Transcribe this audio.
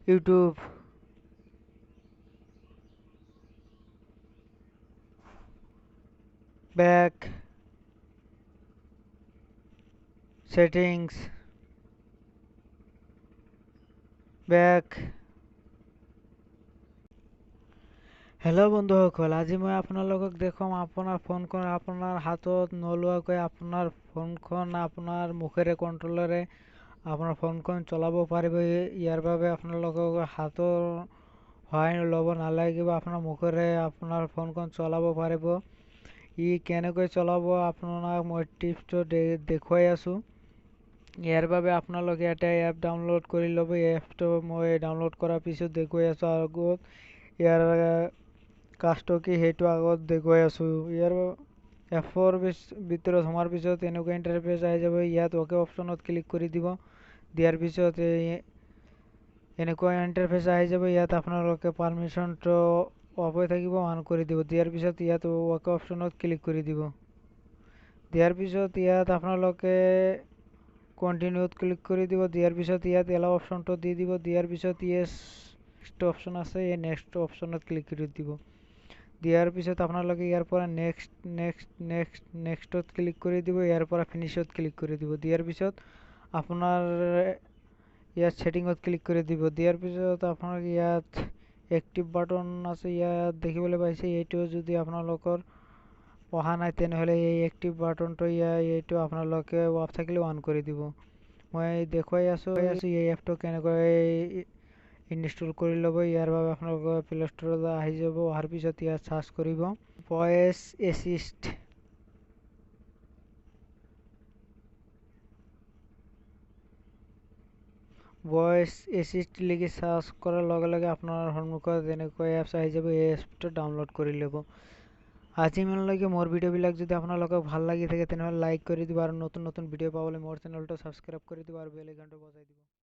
YouTube, back, settings, back. Hello' বন্ধুসকল, আজি মই আপোনালোকক দেখুৱাম আপোনাৰ ফোনখন আপোনাৰ হাতত নোলোৱাকৈ আপোনাৰ ফোনখন আপোনাৰ মুখেৰে কণ্ট্ৰলেৰে আপোনাৰ ফোনখন চলাব পাৰিব। ইয়াৰ বাবে আপোনালোকক হাতৰ সহায় ল'ব নালাগিব, আপোনাৰ মুখেৰে আপোনাৰ ফোনখন চলাব পাৰিব। ই কেনেকৈ চলাব আপোনাক মই টিপছটো দেখুৱাই আছোঁ। ইয়াৰ বাবে আপোনালোকে এটা এপ ডাউনলোড কৰি ল'ব। এই এপটো মই ডাউনলোড কৰাৰ পিছত দেখুৱাই আছোঁ। আগত ইয়াৰ কাষ্টটো কি সেইটো আগত দেখুৱাই আছোঁ। ইয়াৰ এপৰ ভিতৰত সোমাৰ পিছত এনেকুৱা ইণ্টাৰফেচ আহি যাব। ইয়াত অ'কে অপশ্যনত ক্লিক কৰি দিব। দিয়াৰ পিছত এনেকুৱা ইণ্টাৰফেচ আহি যাব। ইয়াত আপোনালোকে পাৰমিশ্যনটো অফ হৈ থাকিব, অন কৰি দিব। দিয়াৰ পিছত ইয়াত অ'কে অপশ্যনত ক্লিক কৰি দিব। দিয়াৰ পিছত ইয়াত আপোনালোকে কণ্টিনিউত ক্লিক কৰি দিব। দিয়াৰ পিছত ইয়াত এলাও অপশ্যনটো দি দিব। দিয়াৰ পিছত য়েছ নেক্সট অপশ্যন আছে, এই নেক্সট অপশ্যনত ক্লিক কৰি দিব। দিয়াৰ পিছত আপোনালোকে ইয়াৰ পৰা নেক্সটত ক্লিক কৰি দিব। ইয়াৰ পৰা ফিনিছত ক্লিক কৰি দিব। দিয়াৰ পিছত আপোনাৰ ইয়াত ছেটিঙত ক্লিক কৰি দিব। দিয়াৰ পিছত আপোনাৰ ইয়াত এক্টিভ বাটন আছে, ইয়াত দেখিবলৈ পাইছে। এইটো যদি আপোনালোকৰ অহা নাই তেনেহ'লে এই এক্টিভ বাটনটো এইটো আপোনালোকে অফ থাকিলে অন কৰি দিব। মই দেখুৱাই আছোঁ এই এপটো কেনেকৈ ইনষ্টল কৰি ল'ব। ইয়াৰ বাবে আপোনালোকৰ প্লে ষ্টৰত আহি যাব। অহাৰ পিছত ইয়াত চাৰ্চ কৰিব ভইচ এছিষ্ট। ভইচ এছিষ্ট লিখি চাৰ্চ কৰাৰ লগে লগে আপোনাৰ সন্মুখত এনেকৈ এপছ আহি যাব। এই এপছটো ডাউনলোড কৰি ল'ব। আজি ইমানলৈকে মোৰ ভিডিঅ'বিলাক যদি আপোনালোকক ভাল লাগি থাকে তেনেহ'লে লাইক কৰি দিব আৰু নতুন নতুন ভিডিঅ' পাবলৈ মোৰ চেনেলটো ছাবস্ক্ৰাইব কৰি দিব আৰু বেল আইকনটো বজাই দিব।